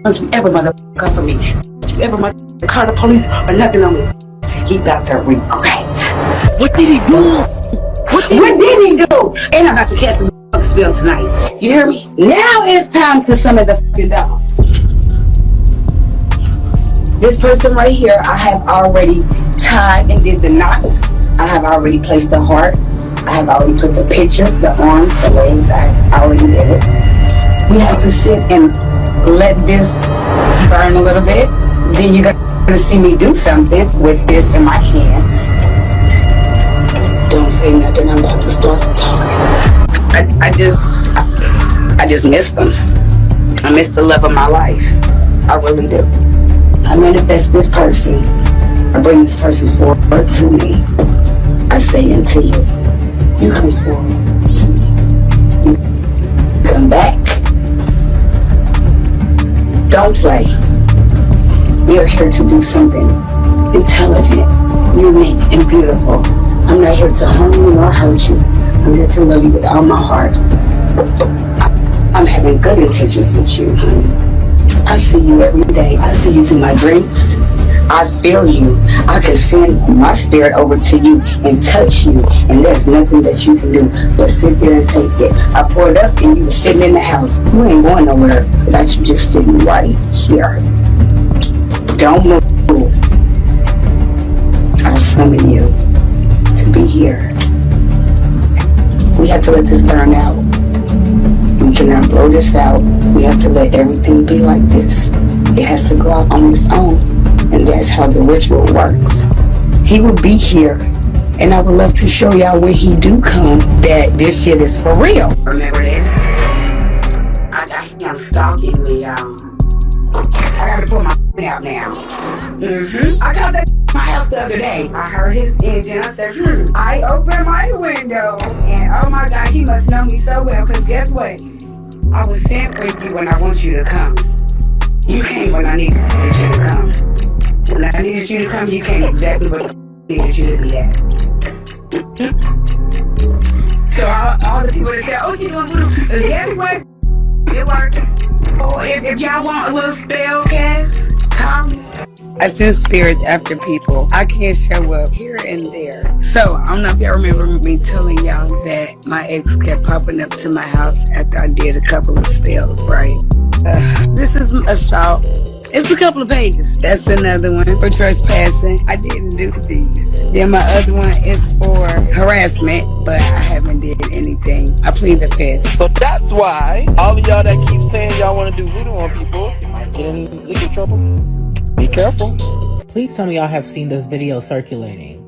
Don't you ever motherfucker come for me. Don't you ever motherfucker call the police or nothing on me. He about to regret. What did he do? What did he do? And I'm about to catch some motherfucking spill tonight. You hear me? Now it's time to summon the fucking devil. This person right here, I have already tied and did the knots. I have already placed the heart. I have already put the picture, the arms, the legs. I already did it. We have to sit and let this burn a little bit. Then you're gonna see me do something with this in my hands. Don't say nothing. I'm about to start talking. I just miss them. I miss the love of my life. I really do. I manifest this person. I bring this person forward to me. I say unto you, you come forward to me. You come back. Don't play. We are here to do something intelligent, unique, and beautiful. I'm not here to harm you or hurt you. I'm here to love you with all my heart. I'm having good intentions with you, honey. I see you every day. I see you through my dreams. I feel you. I can send my spirit over to you and touch you, and there's nothing that you can do but sit there and take it. I poured up and you were sitting in the house. You ain't going nowhere without you just sitting right here. Don't move. I'll summon you to be here. We have to let this burn out. We cannot blow this out. We have to let everything be like this. It has to go out on its own. And that's how the ritual works. He will be here. And I would love to show y'all when he do come that this shit is for real. Remember this? I got him stalking me, y'all. I gotta pull my out now. I got that in my house the other day. I heard his engine. I said, I opened my window. And oh my God, he must know me so well. Because guess what? I was sent for you when I want you to come. You came when I needed you to come. When I needed you to come, you came exactly where I needed you to be at. So all the people that say, oh, she doing voodoo. Guess what? It works. Oh, if y'all want a little spell cast, call me. I send spirits after people. I can't show up here and there. So, I don't know if y'all remember me telling y'all that my ex kept popping up to my house after I did a couple of spells, right? This is assault. It's a couple of pages. That's another one for trespassing. I didn't do these. Then my other one is for harassment, but I haven't did anything. I plead the fifth. So that's why all of y'all that keep saying y'all want to do voodoo on people, you might get in legal trouble. Be careful. Please tell me y'all have seen this video circulating.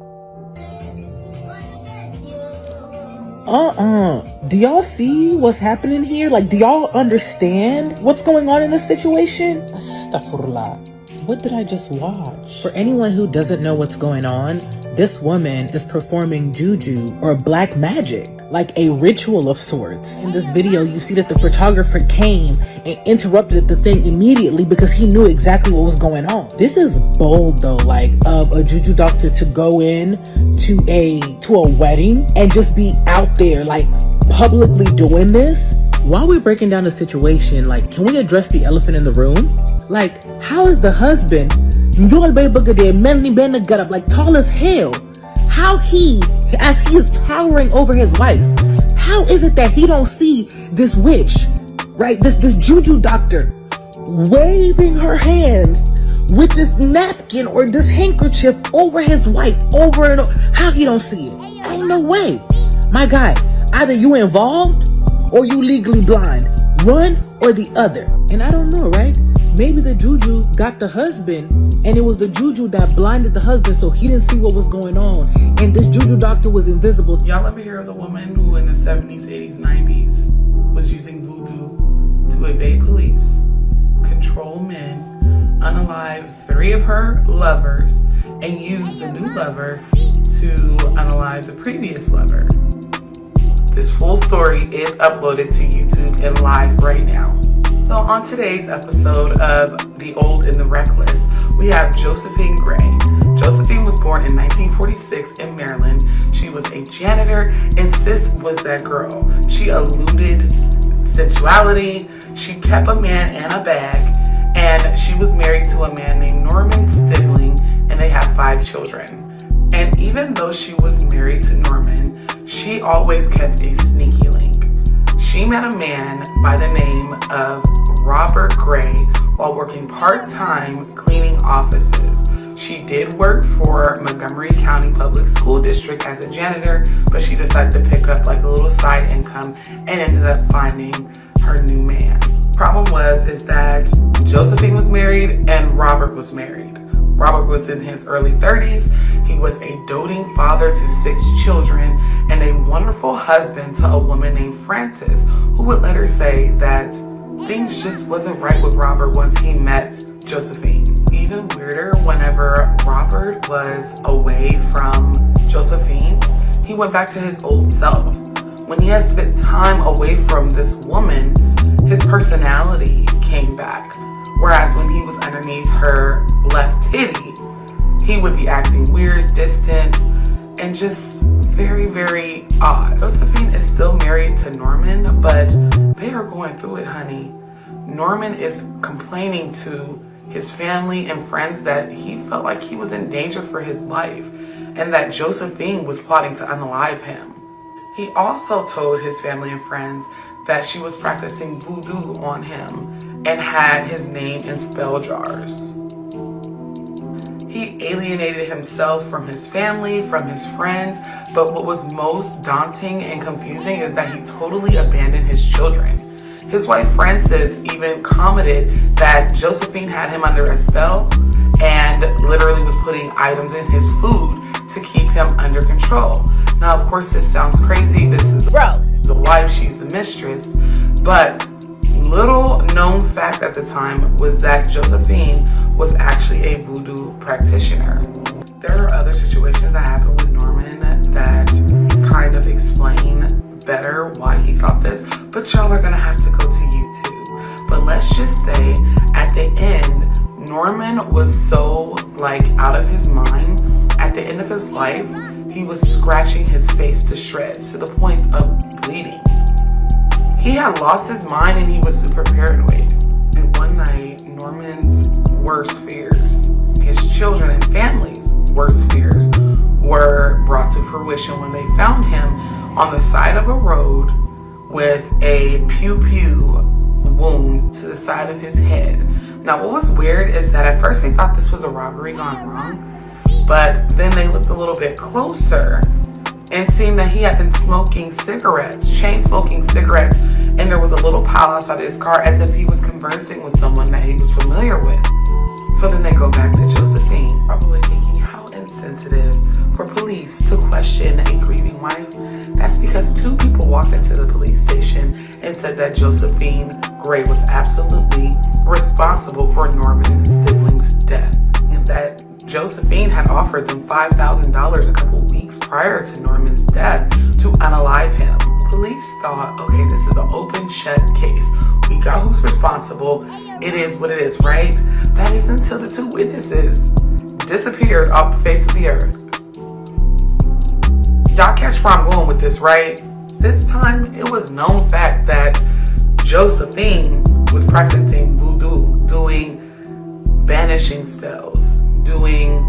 Do y'all see what's happening here? Like, do y'all understand what's going on in this situation? Astaghfirullah. What did I just watch? For anyone who doesn't know what's going on, this woman is performing juju or black magic, like a ritual of sorts. In this video, you see that the photographer came and interrupted the thing immediately because he knew exactly what was going on. This is bold though, like of a juju doctor to go in to a wedding and just be out there like publicly doing this. While we're breaking down the situation, like, can we address the elephant in the room? Like, how is the husband, like tall as hell, how as he is towering over his wife, how is it that he don't see this witch, right? This juju doctor waving her hands with this napkin or this handkerchief over his wife, over and over. How he don't see it? Ain't no way. My guy, either you involved or you legally blind. One or the other. And I don't know, right? Maybe the juju got the husband and it was the juju that blinded the husband so he didn't see what was going on. And this juju doctor was invisible. Y'all ever hear of the woman who in the 70s, 80s, 90s was using voodoo to evade police, control men, unalive 3 of her lovers, and use the new lover to unalive the previous lover? This full story is uploaded to YouTube and live right now. So on today's episode of The Old and the Reckless, we have Josephine Gray. Josephine was born in 1946 in Maryland. She was a janitor and sis was that girl. She eluded sensuality. She kept a man in a bag and she was married to a man named Norman Stibling, and they have 5 children. And even though she was married to Norman, she always kept a sneaky link. She met a man by the name of Robert Gray while working part-time cleaning offices. She did work for Montgomery County Public School District as a janitor, but she decided to pick up like a little side income and ended up finding her new man. Problem is that Josephine was married and Robert was married. Robert was in his early 30s. He was a doting father to 6 children and a wonderful husband to a woman named Frances, who would later say that things just wasn't right with Robert once he met Josephine. Even weirder, whenever Robert was away from Josephine, he went back to his old self. When he had spent time away from this woman, his personality came back. Whereas when he was underneath her left titty, he would be acting weird, distant, and just very, very odd. Josephine is still married to Norman, but they are going through it, honey. Norman is complaining to his family and friends that he felt like he was in danger for his life and that Josephine was plotting to unalive him. He also told his family and friends that she was practicing voodoo on him and had his name in spell jars. He alienated himself from his family, from his friends, but what was most daunting and confusing is that he totally abandoned his children. His wife Frances even commented that Josephine had him under a spell and literally was putting items in his food to keep him under control. Now, of course, this sounds crazy. This is the wife, she's the mistress, but little known fact at the time was that Josephine was actually a voodoo practitioner. There are other situations that happened with Norman that kind of explain better why he thought this, but y'all are gonna have to go to YouTube. But let's just say at the end, Norman was so like out of his mind. At the end of his life, he was scratching his face to shreds to the point of bleeding. He had lost his mind and he was super paranoid. And one night, Norman's worst fears, his children and family's worst fears, were brought to fruition when they found him on the side of a road with a pew-pew wound to the side of his head. Now, what was weird is that at first they thought this was a robbery gone wrong, but then they looked a little bit closer and seen that he had been smoking cigarettes, chain smoking cigarettes, and there was a little pile outside his car as if he was conversing with someone that he was familiar with. So then they go back to Josephine, probably thinking how insensitive for police to question a grieving wife. That's because 2 people walked into the police station and said that Josephine Gray was absolutely responsible for Norman Stibling's death, and that Josephine had offered them $5,000 a couple weeks prior to Norman's death to unalive him. Police thought, okay, this is an open shut case. We got who's responsible. It is what it is, right? That is until the 2 witnesses disappeared off the face of the earth. Y'all catch where I'm going with this, right? This time, it was known fact that Josephine was practicing voodoo, doing banishing spells, doing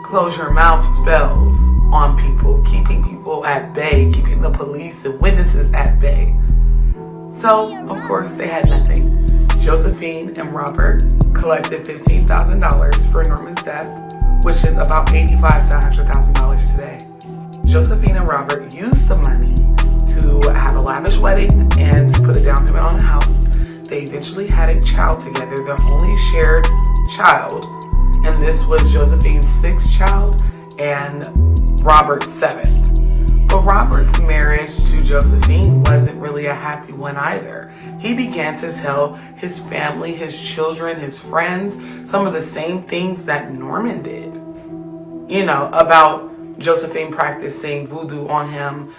close your mouth spells on people, keeping people at bay, keeping the police and witnesses at bay. So, of course, they had nothing. Josephine and Robert collected $15,000 for Norman's death, which is about $85,000 to $100,000 today. Josephine and Robert used the money to have a lavish wedding and to put a down payment on a house. They eventually had a child together, their only shared child, and this was Josephine's 6th child and Robert's 7th. But Robert's marriage to Josephine wasn't really a happy one either. He began to tell his family, his children, his friends, some of the same things that Norman did. You know, about Josephine practicing voodoo on him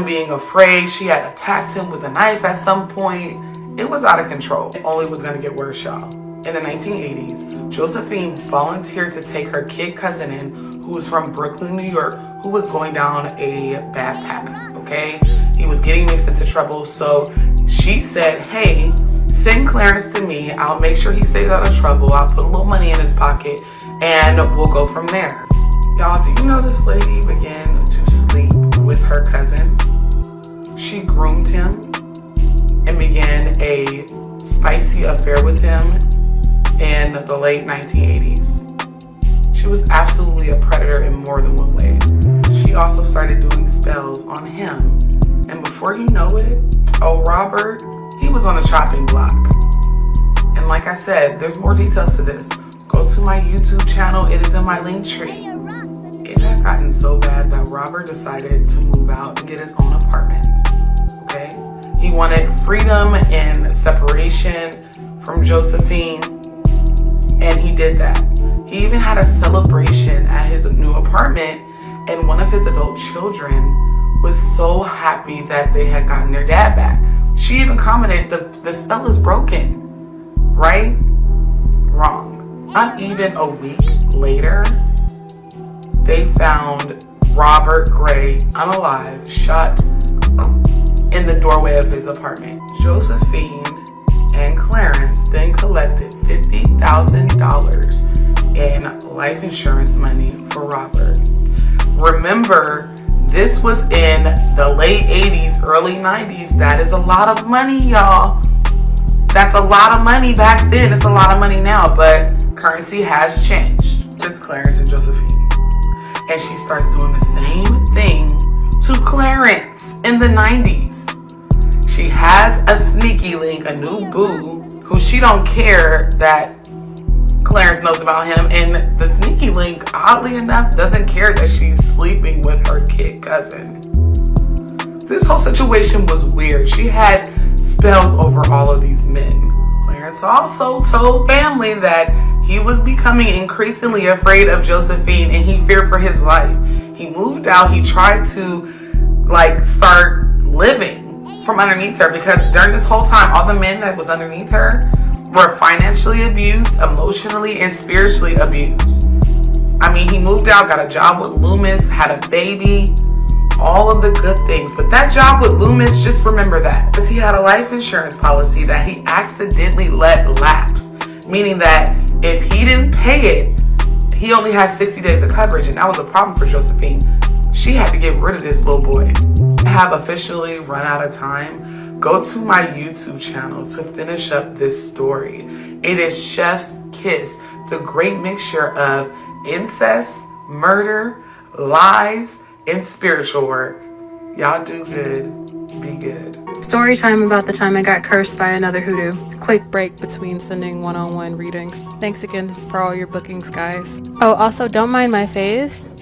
being afraid she had attacked him with a knife at some point. It was out of control. It only was going to get worse, y'all. In the 1980s, Josephine volunteered to take her kid cousin in, who was from Brooklyn, New York, who was going down a bad path, okay? He was getting mixed into trouble, so she said, hey, send Clarence to me. I'll make sure he stays out of trouble. I'll put a little money in his pocket and we'll go from there. Y'all, do you know this lady began to sleep with her cousin? She groomed him and began a spicy affair with him in the late 1980s. She was absolutely a predator in more than one way. She also started doing spells on him. And before you know it, oh, Robert, he was on the chopping block. And like I said, there's more details to this. Go to my YouTube channel. It is in my link tree. It had gotten so bad that Robert decided to move out and get his own apartment. Okay? He wanted freedom and separation from Josephine, and he did that. He even had a celebration at his new apartment, and one of his adult children was so happy that they had gotten their dad back. She even commented, the spell is broken, right? Wrong. Not even a week later, they found Robert Gray unalive, shot in the doorway of his apartment. Josephine and Clarence then collected $50,000 in life insurance money for Robert. Remember, this was in the late 80s, early 90s. That is a lot of money, y'all. That's a lot of money back then. It's a lot of money now, but currency has changed. Just Clarence and Josephine. And she starts doing the same thing to Clarence in the 90s. She has a sneaky link, a new boo, who she don't care that Clarence knows about him. And the sneaky link, oddly enough, doesn't care that she's sleeping with her kid cousin. This whole situation was weird. She had spells over all of these men. Clarence also told family that he was becoming increasingly afraid of Josephine and he feared for his life. He moved out. He tried to start living from underneath her, because during this whole time, all the men that was underneath her were financially abused, emotionally and spiritually abused. I mean, he moved out, got a job with Loomis, had a baby, all of the good things. But that job with Loomis, just remember that, because he had a life insurance policy that he accidentally let lapse, meaning that if he didn't pay it, he only had 60 days of coverage, and that was a problem for Josephine. She had to get rid of this little boy. I have officially run out of time. Go to my YouTube channel to finish up this story. It is Chef's Kiss, the great mixture of incest, murder, lies, and spiritual work. Y'all do good. Be good. Story time about the time I got cursed by another hoodoo. Quick break between sending one-on-one readings. Thanks again for all your bookings, guys. Oh, also, don't mind my face.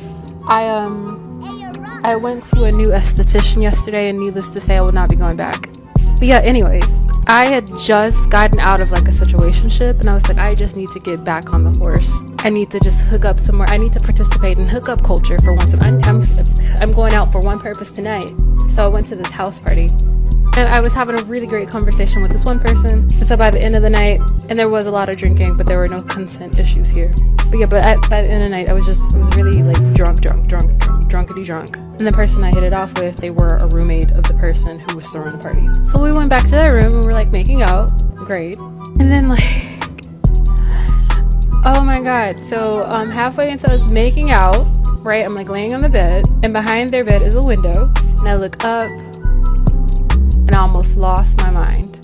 I went to a new esthetician yesterday, and needless to say, I will not be going back. But yeah, anyway, I had just gotten out of a situationship, and I was like, I just need to get back on the horse. I need to just hook up somewhere. I need to participate in hookup culture for once. I'm going out for one purpose tonight. So I went to this house party, and I was having a really great conversation with this one person. And so by the end of the night, and there was a lot of drinking, but there were no consent issues here. But yeah, by the end of the night, I was really drunkity drunk. And the person I hit it off with, they were a roommate of the person who was throwing the party. So we went back to their room and we're making out. Great. And then oh my god. So halfway into us making out, right, I'm laying on the bed, and behind their bed is a window. And I look up and I almost lost my mind.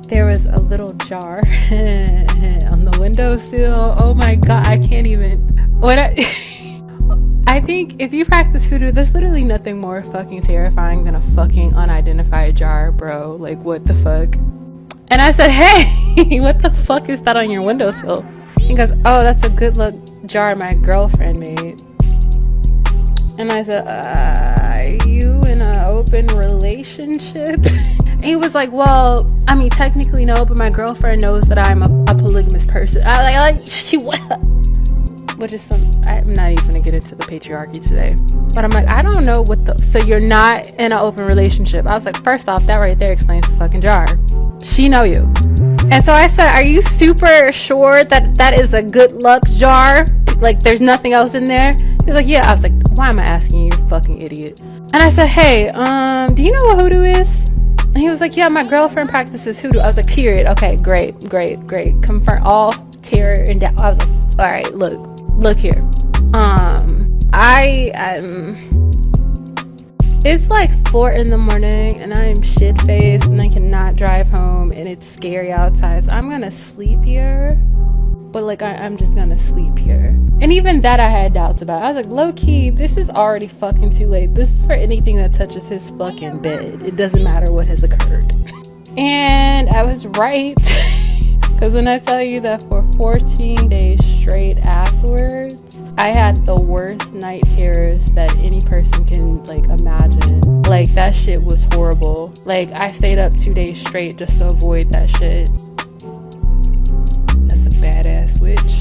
There was a little jar on the windowsill. Oh my god, I can't even. I think if you practice hoodoo, there's literally nothing more fucking terrifying than a fucking unidentified jar, bro. What the fuck? And I said, hey, what the fuck is that on your windowsill? He goes, oh, that's a good luck jar my girlfriend made. And I said, are you in an open relationship? And he was like, well, I mean, technically no, but my girlfriend knows that I'm a polygamous person. Which is I'm not even gonna get into the patriarchy today. But I'm like, I don't know so you're not in an open relationship. I was like, first off, that right there explains the fucking jar. She know you. And so I said, are you super sure that is a good luck jar? There's nothing else in there? He's like, yeah. I was like, why am I asking you, you fucking idiot? And I said, hey, do you know what hoodoo is? And he was like, yeah, my girlfriend practices hoodoo. I was like, period. Okay, great. Confirm all terror and doubt. I was like, all right, look here. It's like 4 a.m. and I am shit-faced and I cannot drive home and it's scary outside. So I'm gonna sleep here. But like, I'm just gonna sleep here. And even that I had doubts about. I was like, low-key, this is already fucking too late. This is for anything that touches his fucking bed. It doesn't matter what has occurred. And I was right. Because when I tell you that for 14 days straight afterwards, I had the worst night terrors that any person can like imagine. Like, that shit was horrible. Like, I stayed up 2 days straight just to avoid that shit. That's a badass witch.